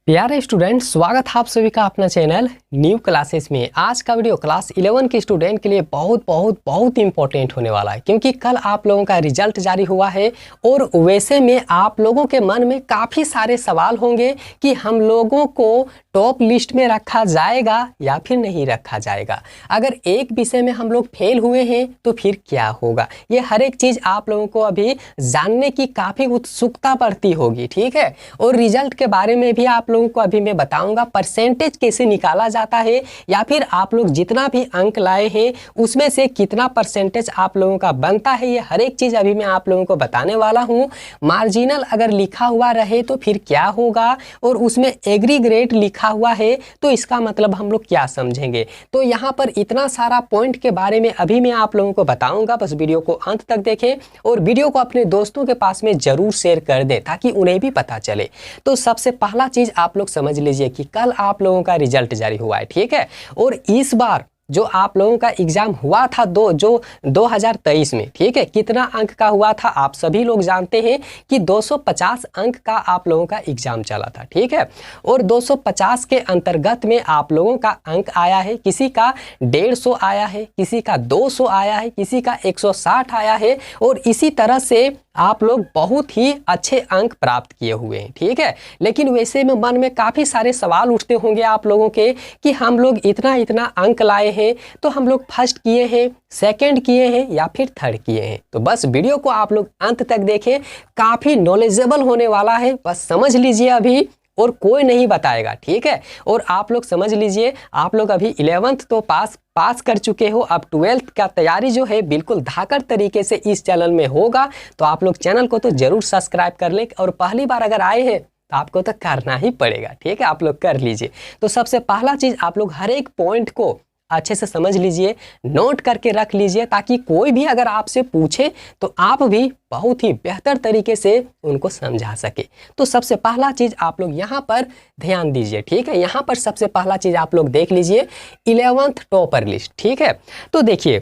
प्यारे स्टूडेंट, स्वागत है आप सभी का अपना चैनल न्यू क्लासेस में। आज का वीडियो क्लास 11 के स्टूडेंट के लिए बहुत इंपॉर्टेंट होने वाला है, क्योंकि कल आप लोगों का रिजल्ट जारी हुआ है और वैसे में आप लोगों के मन में काफ़ी सारे सवाल होंगे कि हम लोगों को टॉप लिस्ट में रखा जाएगा या फिर नहीं रखा जाएगा। अगर एक विषय में हम लोग फेल हुए हैं तो फिर क्या होगा, ये हर एक चीज़ आप लोगों को अभी जानने की काफ़ी उत्सुकता बढ़ती होगी, ठीक है। और रिजल्ट के बारे में भी आप लोगों को अभी मैं बताऊंगा, परसेंटेज कैसे निकाला जाता है या फिर आप लोग जितना भी अंक लाए हैं उसमें से कितना परसेंटेज आप लोगों का बनता है, ये हर एक चीज़ अभी मैं आप लोगों को बताने वाला हूँ। मार्जिनल अगर लिखा हुआ रहे तो फिर क्या होगा, और उसमें एग्रीग्रेड लिखा हुआ है तो इसका मतलब हम लोग क्या समझेंगे। तो यहाँ पर इतना सारा पॉइंट के बारे में अभी मैं आप लोगों को बताऊंगा, बस वीडियो को अंत तक देखें और वीडियो को अपने दोस्तों के पास में जरूर शेयर कर दें ताकि उन्हें भी पता चले। तो सबसे पहला चीज आप लोग समझ लीजिए कि कल आप लोगों का रिजल्ट जारी हुआ है, ठीक है। और इस बार जो आप लोगों का एग्जाम हुआ था 2023 में, ठीक है, कितना अंक का हुआ था आप सभी लोग जानते हैं कि 250 अंक का आप लोगों का एग्जाम चला था, ठीक है। और 250 के अंतर्गत में आप लोगों का अंक आया है, किसी का 150 आया है, किसी का 200 आया है, किसी का 160 आया है, और इसी तरह से आप लोग बहुत ही अच्छे अंक प्राप्त किए हुए हैं, ठीक है। लेकिन वैसे में मन में काफ़ी सारे सवाल उठते होंगे आप लोगों के कि हम लोग इतना अंक लाए हैं तो हम लोग फर्स्ट किए हैं, सेकंड किए हैं या फिर थर्ड किए हैं। तो बस वीडियो को आप लोग अंत तक देखें, काफ़ी नॉलेजेबल होने वाला है, बस समझ लीजिए अभी, और कोई नहीं बताएगा, ठीक है। और आप लोग समझ लीजिए, आप लोग अभी 11th तो पास कर चुके हो, अब 12th का तैयारी जो है बिल्कुल धाकड़ तरीके से इस चैनल में होगा। तो आप लोग चैनल को तो जरूर सब्सक्राइब कर लें, और पहली बार अगर आए हैं तो आपको तो करना ही पड़ेगा, ठीक है, आप लोग कर लीजिए। तो सबसे पहला चीज़, आप लोग हर एक पॉइंट को अच्छे से समझ लीजिए, नोट करके रख लीजिए, ताकि कोई भी अगर आपसे पूछे तो आप भी बहुत ही बेहतर तरीके से उनको समझा सके। तो सबसे पहला चीज़ आप लोग यहाँ पर ध्यान दीजिए, ठीक है। यहाँ पर सबसे पहला चीज़ आप लोग देख लीजिए 11th टॉपर लिस्ट, ठीक है। तो देखिए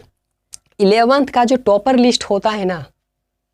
11th का जो टॉपर लिस्ट होता है ना,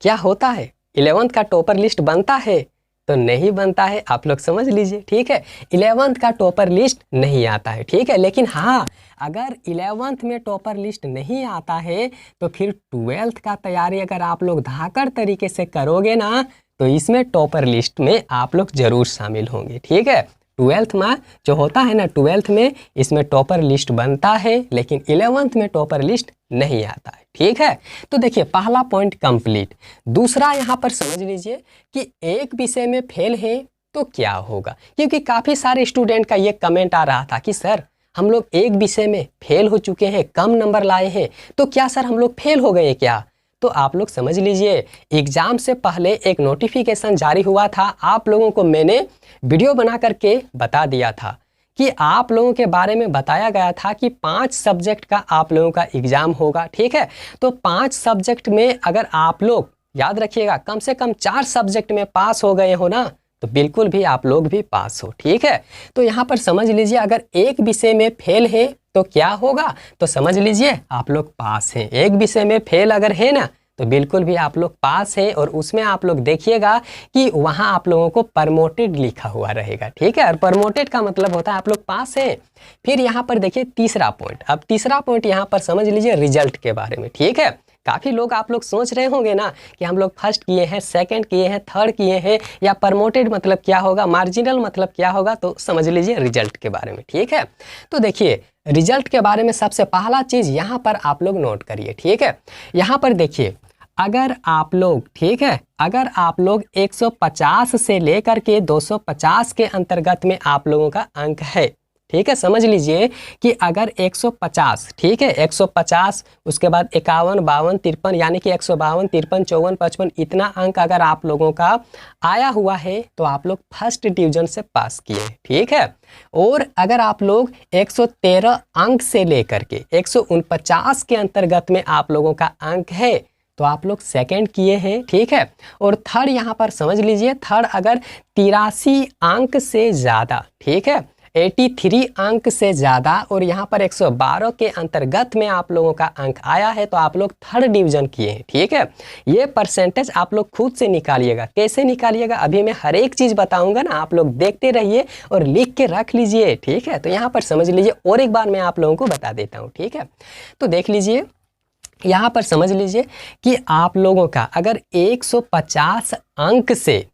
क्या होता है, 11th का टॉपर लिस्ट बनता है तो नहीं बनता है, आप लोग समझ लीजिए, ठीक है। 11th का टॉपर लिस्ट नहीं आता है, ठीक है। लेकिन हाँ, अगर 11th में टॉपर लिस्ट नहीं आता है तो फिर 12th का तैयारी अगर आप लोग धाकड़ तरीके से करोगे ना तो इसमें टॉपर लिस्ट में आप लोग जरूर शामिल होंगे, ठीक है। 12th में जो होता है ना, 12th में इसमें टॉपर लिस्ट बनता है, लेकिन 11th में टॉपर लिस्ट नहीं आता है, ठीक है। तो देखिए पहला पॉइंट कंप्लीट। दूसरा यहाँ पर समझ लीजिए कि एक विषय में फेल है तो क्या होगा, क्योंकि काफ़ी सारे स्टूडेंट का ये कमेंट आ रहा था कि सर हम लोग एक विषय में फेल हो चुके हैं, कम नंबर लाए हैं, तो क्या सर हम लोग फेल हो गए क्या। तो आप लोग समझ लीजिए, एग्ज़ाम से पहले एक नोटिफिकेशन जारी हुआ था, आप लोगों को मैंने वीडियो बना करके बता दिया था कि आप लोगों के बारे में बताया गया था कि 5 सब्जेक्ट का आप लोगों का एग्ज़ाम होगा, ठीक है। तो 5 सब्जेक्ट में अगर आप लोग याद रखिएगा कम से कम 4 सब्जेक्ट में पास हो गए हो ना, तो बिल्कुल भी आप लोग भी पास हो, ठीक है। तो यहाँ पर समझ लीजिए, अगर एक विषय में फेल है तो क्या होगा, तो समझ लीजिए आप लोग पास हैं। एक विषय में फेल अगर है ना तो बिल्कुल भी आप लोग पास है, और उसमें आप लोग देखिएगा कि वहाँ आप लोगों को प्रमोटेड लिखा हुआ रहेगा, ठीक है। और प्रमोटेड का मतलब होता है आप लोग पास हैं। फिर यहाँ पर देखिए तीसरा पॉइंट, अब तीसरा पॉइंट यहाँ पर समझ लीजिए रिजल्ट के बारे में, ठीक है। काफ़ी लोग आप लोग सोच रहे होंगे ना कि हम लोग फर्स्ट किए हैं, सेकंड किए हैं, थर्ड किए हैं, या प्रमोटेड मतलब क्या होगा, मार्जिनल मतलब क्या होगा, तो समझ लीजिए रिजल्ट के बारे में, ठीक है। तो देखिए रिजल्ट के बारे में सबसे पहला चीज़ यहाँ पर आप लोग नोट करिए, ठीक है। यहाँ पर देखिए, अगर आप लोग, ठीक है, अगर आप लोग 150 से लेकर के 250 के अंतर्गत में आप लोगों का अंक है, ठीक है, समझ लीजिए कि अगर 150, ठीक है, 150 उसके बाद 51, 52, 53, यानी कि 152, 53, 54, 55 इतना अंक अगर आप लोगों का आया हुआ है तो आप लोग फर्स्ट डिवीजन से पास किए, ठीक है। और अगर आप लोग 113 अंक से लेकर के 149 के अंतर्गत में आप लोगों का अंक है तो आप लोग सेकंड किए हैं, ठीक है। और थर्ड यहाँ पर समझ लीजिए, थर्ड अगर 83 अंक से ज़्यादा, ठीक है, 83 अंक से ज़्यादा और यहाँ पर 112 के अंतर्गत में आप लोगों का अंक आया है तो आप लोग थर्ड डिवीज़न किए हैं। ठीक है, ये परसेंटेज आप लोग खुद से निकालिएगा। कैसे निकालिएगा अभी मैं हर एक चीज़ बताऊंगा ना, आप लोग देखते रहिए और लिख के रख लीजिए। ठीक है, तो यहाँ पर समझ लीजिए और एक बार मैं आप लोगों को बता देता हूँ। ठीक है, तो देख लीजिए यहाँ पर समझ लीजिए कि आप लोगों का अगर 150 अंक से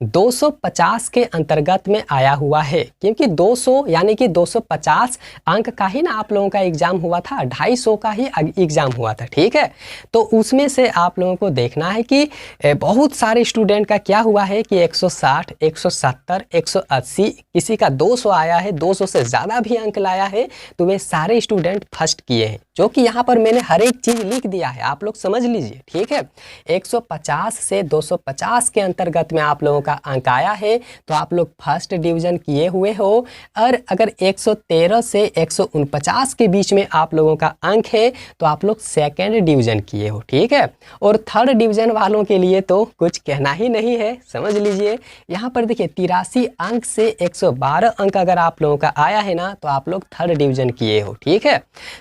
250 के अंतर्गत में आया हुआ है, क्योंकि 200 यानी कि 250 अंक का ही ना आप लोगों का एग्ज़ाम हुआ था, 250 का ही एग्ज़ाम हुआ था। ठीक है, तो उसमें से आप लोगों को देखना है कि बहुत सारे स्टूडेंट का क्या हुआ है कि 160, 170, 180, किसी का 200 आया है, 200 से ज़्यादा भी अंक लाया है, तो वे सारे स्टूडेंट फर्स्ट किए हैं, जो कि यहाँ पर मैंने हर एक चीज़ लिख दिया है, आप लोग समझ लीजिए। ठीक है, 150 से 250 के अंतर्गत में आप लोगों का अंक आया है तो आप लोग फर्स्ट डिवीज़न किए हुए हो। और अगर 113 से 149 के बीच में आप लोगों का अंक है तो आप लोग सेकेंड डिवीज़न किए हो। ठीक है, और थर्ड डिवीज़न वालों के लिए तो कुछ कहना ही नहीं है, समझ लीजिए। यहाँ पर देखिए 83 अंक से 112 अंक अगर आप लोगों का आया है ना तो आप लोग थर्ड डिवीज़न किए हो। ठीक है,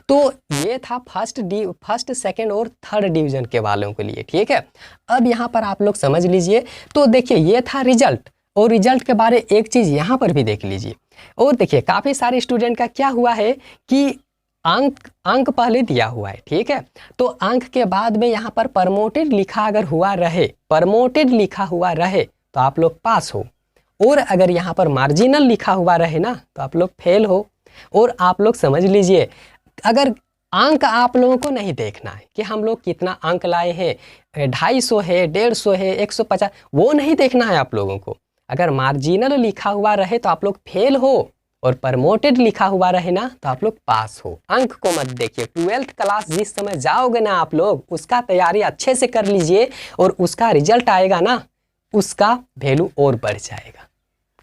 तो ये था फर्स्ट सेकेंड और थर्ड डिवीज़न के वालों के लिए। ठीक है, अब यहाँ पर आप लोग समझ लीजिए। तो देखिए ये था रिजल्ट, और रिजल्ट के बारे एक चीज़ यहाँ पर भी देख लीजिए। और देखिए काफ़ी सारे स्टूडेंट का क्या हुआ है कि अंक पहले दिया हुआ है। ठीक है, तो अंक के बाद में यहाँ पर प्रमोटेड लिखा अगर हुआ रहे, प्रमोटेड लिखा हुआ रहे तो आप लोग पास हो, और अगर यहाँ पर मार्जिनल लिखा हुआ रहे ना तो आप लोग फेल हो। और आप लोग समझ लीजिए अगर अंक आप लोगों को नहीं देखना है कि हम लोग कितना अंक लाए हैं, 250 है, 150 है, 150, वो नहीं देखना है आप लोगों को। अगर मार्जिनल लिखा हुआ रहे तो आप लोग फेल हो, और प्रमोटेड लिखा हुआ रहे ना तो आप लोग पास हो। अंक को मत देखिए। 12th क्लास जिस समय जाओगे ना आप लोग, उसका तैयारी अच्छे से कर लीजिए, और उसका रिजल्ट आएगा ना, उसका वैल्यू और बढ़ जाएगा।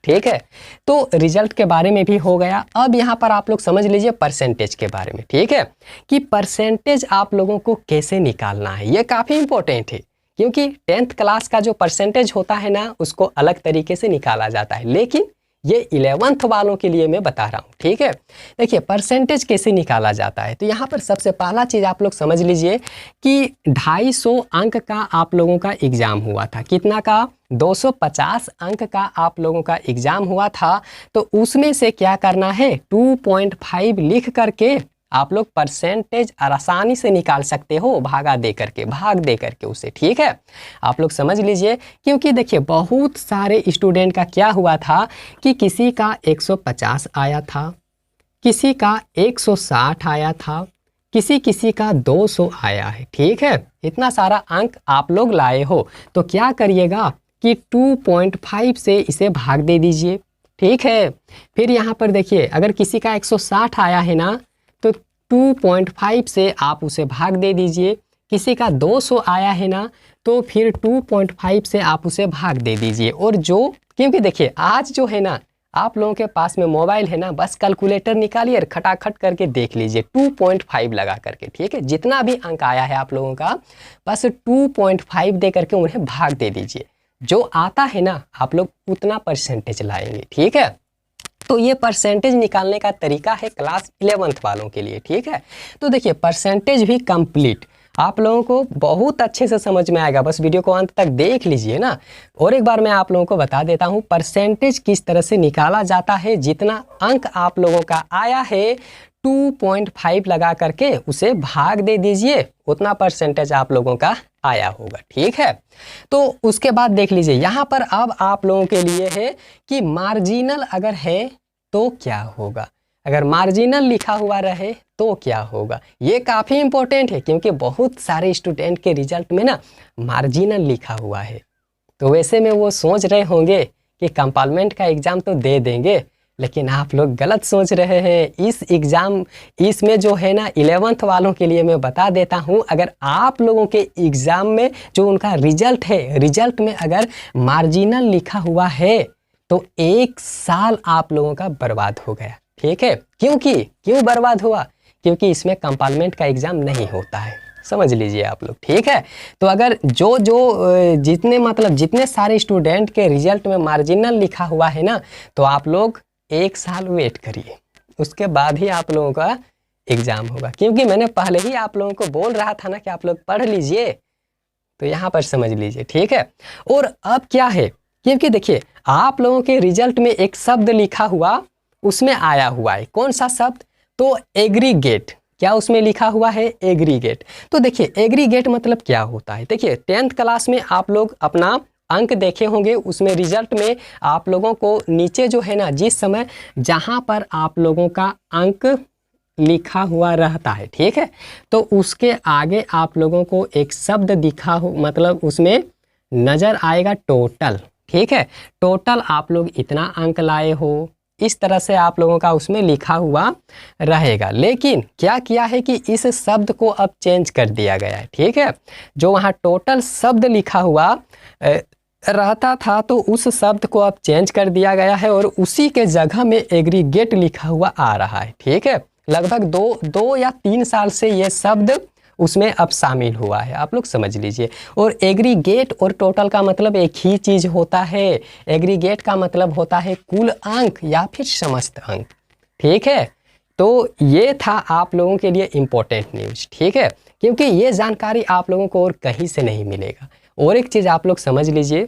ठीक है, तो रिजल्ट के बारे में भी हो गया। अब यहाँ पर आप लोग समझ लीजिए परसेंटेज के बारे में। ठीक है, कि परसेंटेज आप लोगों को कैसे निकालना है, ये काफ़ी इंपॉर्टेंट है, क्योंकि 10th क्लास का जो परसेंटेज होता है ना उसको अलग तरीके से निकाला जाता है, लेकिन ये 11th वालों के लिए मैं बता रहा हूँ। ठीक है, देखिए परसेंटेज कैसे निकाला जाता है। तो यहाँ पर सबसे पहला चीज़ आप लोग समझ लीजिए कि 250 अंक का आप लोगों का एग्ज़ाम हुआ था। कितना का? 250 अंक का आप लोगों का एग्ज़ाम हुआ था। तो उसमें से क्या करना है, 2.5 लिख करके आप लोग परसेंटेज आसानी से निकाल सकते हो, भाग दे करके उसे। ठीक है, आप लोग समझ लीजिए, क्योंकि देखिए बहुत सारे स्टूडेंट का क्या हुआ था कि किसी का 150 आया था, किसी का 160 आया था, किसी का 200 आया है। ठीक है, इतना सारा अंक आप लोग लाए हो, तो क्या करिएगा कि 2.5 से इसे भाग दे दीजिए। ठीक है, फिर यहाँ पर देखिए अगर किसी का 160 आया है ना तो 2.5 से आप उसे भाग दे दीजिए। किसी का 200 आया है ना तो फिर 2.5 से आप उसे भाग दे दीजिए। और जो, क्योंकि देखिए आज जो है ना आप लोगों के पास में मोबाइल है ना, बस कैलकुलेटर निकालिए और खटाखट करके देख लीजिए 2.5 लगा करके। ठीक है, जितना भी अंक आया है आप लोगों का बस 2.5 दे करके उन्हें भाग दे दीजिए। जो आता है ना आप लोग उतना परसेंटेज लाएंगे। ठीक है, तो ये परसेंटेज निकालने का तरीका है क्लास 11th वालों के लिए। ठीक है, तो देखिए परसेंटेज भी कंप्लीट आप लोगों को बहुत अच्छे से समझ में आएगा, बस वीडियो को अंत तक देख लीजिए ना। और एक बार मैं आप लोगों को बता देता हूँ परसेंटेज किस तरह से निकाला जाता है। जितना अंक आप लोगों का आया है 2.5 लगा करके उसे भाग दे दीजिए, उतना परसेंटेज आप लोगों का आया होगा। ठीक है, तो उसके बाद देख लीजिए यहाँ पर अब आप लोगों के लिए है कि मार्जिनल अगर है तो क्या होगा, अगर मार्जिनल लिखा हुआ रहे तो क्या होगा। ये काफ़ी इंपॉर्टेंट है, क्योंकि बहुत सारे स्टूडेंट के रिजल्ट में ना मार्जिनल लिखा हुआ है। तो वैसे में वो सोच रहे होंगे कि कंपार्टमेंट का एग्ज़ाम तो दे देंगे, लेकिन आप लोग गलत सोच रहे हैं। इस एग्ज़ाम इसमें जो है ना 11th वालों के लिए मैं बता देता हूँ, अगर आप लोगों के एग्ज़ाम में जो उनका रिजल्ट है, रिजल्ट में अगर मार्जिनल लिखा हुआ है तो 1 साल आप लोगों का बर्बाद हो गया। ठीक है, क्यों बर्बाद हुआ, क्योंकि इसमें कंपार्टमेंट का एग्ज़ाम नहीं होता है, समझ लीजिए आप लोग। ठीक है, तो अगर जितने सारे स्टूडेंट के रिजल्ट में मार्जिनल लिखा हुआ है ना तो आप लोग 1 साल वेट करिए, उसके बाद ही आप लोगों का एग्ज़ाम होगा। क्योंकि मैंने पहले ही आप लोगों को बोल रहा था ना कि आप लोग पढ़ लीजिए, तो यहाँ पर समझ लीजिए, ठीक है। और अब क्या है, क्योंकि देखिए आप लोगों के रिजल्ट में एक शब्द लिखा हुआ उसमें आया हुआ है, कौन सा शब्द, तो एग्रीगेट। क्या उसमें लिखा हुआ है, एग्रीगेट। तो देखिए एग्रीगेट मतलब क्या होता है, देखिए 10th क्लास में आप लोग अपना अंक देखे होंगे, उसमें रिजल्ट में आप लोगों को नीचे जो है ना, जिस समय जहाँ पर आप लोगों का अंक लिखा हुआ रहता है, ठीक है, तो उसके आगे आप लोगों को एक शब्द दिखा हो, मतलब उसमें नज़र आएगा टोटल, ठीक है। टोटल आप लोग इतना अंक लाए हो, इस तरह से आप लोगों का उसमें लिखा हुआ रहेगा। लेकिन क्या किया है कि इस शब्द को अब चेंज कर दिया गया है, ठीक है। जो वहाँ टोटल शब्द लिखा हुआ रहता था, तो उस शब्द को अब चेंज कर दिया गया है और उसी के जगह में एग्रीगेट लिखा हुआ आ रहा है, ठीक है। लगभग दो या 3 साल से ये शब्द उसमें अब शामिल हुआ है, आप लोग समझ लीजिए। और एग्रीगेट और टोटल का मतलब एक ही चीज़ होता है। एग्रीगेट का मतलब होता है कुल अंक या फिर समस्त अंक, ठीक है। तो ये था आप लोगों के लिए इम्पोर्टेंट न्यूज़, ठीक है, क्योंकि ये जानकारी आप लोगों को और कहीं से नहीं मिलेगा। और एक चीज़ आप लोग समझ लीजिए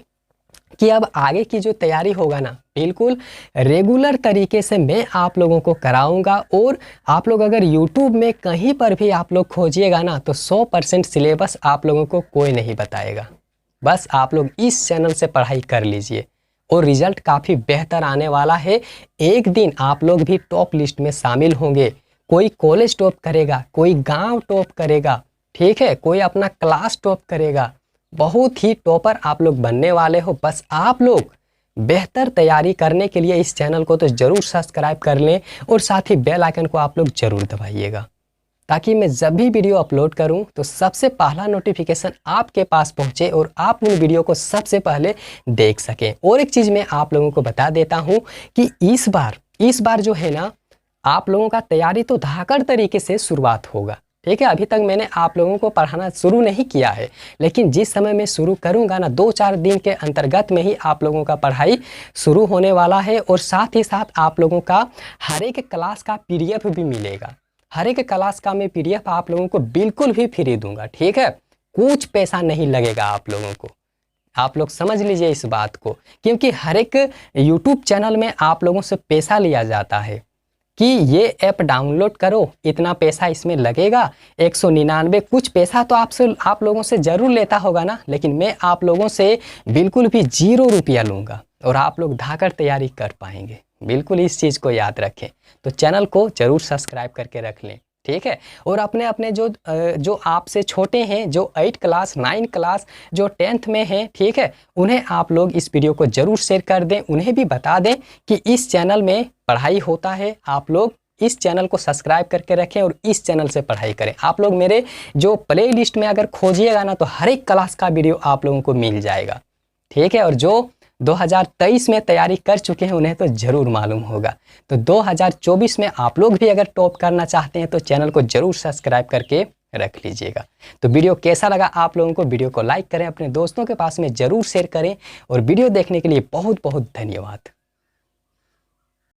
कि अब आगे की जो तैयारी होगा ना, बिल्कुल रेगुलर तरीके से मैं आप लोगों को कराऊंगा। और आप लोग अगर YouTube में कहीं पर भी आप लोग खोजिएगा ना, तो 100% सिलेबस आप लोगों को कोई नहीं बताएगा। बस आप लोग इस चैनल से पढ़ाई कर लीजिए और रिजल्ट काफ़ी बेहतर आने वाला है। एक दिन आप लोग भी टॉप लिस्ट में शामिल होंगे। कोई कॉलेज टॉप करेगा, कोई गाँव टॉप करेगा, ठीक है, कोई अपना क्लास टॉप करेगा। बहुत ही टॉपर आप लोग बनने वाले हो। बस आप लोग बेहतर तैयारी करने के लिए इस चैनल को तो ज़रूर सब्सक्राइब कर लें और साथ ही बेल आइकन को आप लोग ज़रूर दबाइएगा, ताकि मैं जब भी वीडियो अपलोड करूं तो सबसे पहला नोटिफिकेशन आपके पास पहुंचे और आप उन वीडियो को सबसे पहले देख सकें। और एक चीज़ मैं आप लोगों को बता देता हूं कि इस बार जो है ना, आप लोगों का तैयारी तो धाकड़ तरीके से शुरुआत होगा, ठीक है। अभी तक मैंने आप लोगों को पढ़ाना शुरू नहीं किया है, लेकिन जिस समय मैं शुरू करूंगा ना, 2-4 दिन के अंतर्गत में ही आप लोगों का पढ़ाई शुरू होने वाला है। और साथ ही साथ आप लोगों का हर एक क्लास का PDF भी मिलेगा। हर एक क्लास का मैं PDF आप लोगों को बिल्कुल भी फ्री दूंगा, ठीक है। कुछ पैसा नहीं लगेगा आप लोगों को, आप लोग समझ लीजिए इस बात को। क्योंकि हर एक YouTube चैनल में आप लोगों से पैसा लिया जाता है कि ये ऐप डाउनलोड करो, इतना पैसा इसमें लगेगा, 199 कुछ पैसा तो आप लोगों से ज़रूर लेता होगा ना। लेकिन मैं आप लोगों से बिल्कुल भी 0 रुपया लूँगा और आप लोग धाकर तैयारी कर पाएंगे। बिल्कुल इस चीज़ को याद रखें। तो चैनल को ज़रूर सब्सक्राइब करके रख लें, ठीक है। और अपने जो आपसे छोटे हैं, जो 8 क्लास 9 क्लास जो 10th में हैं, ठीक है, उन्हें आप लोग इस वीडियो को ज़रूर शेयर कर दें। उन्हें भी बता दें कि इस चैनल में पढ़ाई होता है। आप लोग इस चैनल को सब्सक्राइब करके रखें और इस चैनल से पढ़ाई करें। आप लोग मेरे जो प्ले लिस्ट में अगर खोजिएगा ना, तो हर एक क्लास का वीडियो आप लोगों को मिल जाएगा, ठीक है। और जो 2023 में तैयारी कर चुके हैं उन्हें तो ज़रूर मालूम होगा। तो 2024 में आप लोग भी अगर टॉप करना चाहते हैं तो चैनल को ज़रूर सब्सक्राइब करके रख लीजिएगा। तो वीडियो कैसा लगा आप लोगों को, वीडियो को लाइक करें, अपने दोस्तों के पास में ज़रूर शेयर करें। और वीडियो देखने के लिए बहुत बहुत धन्यवाद।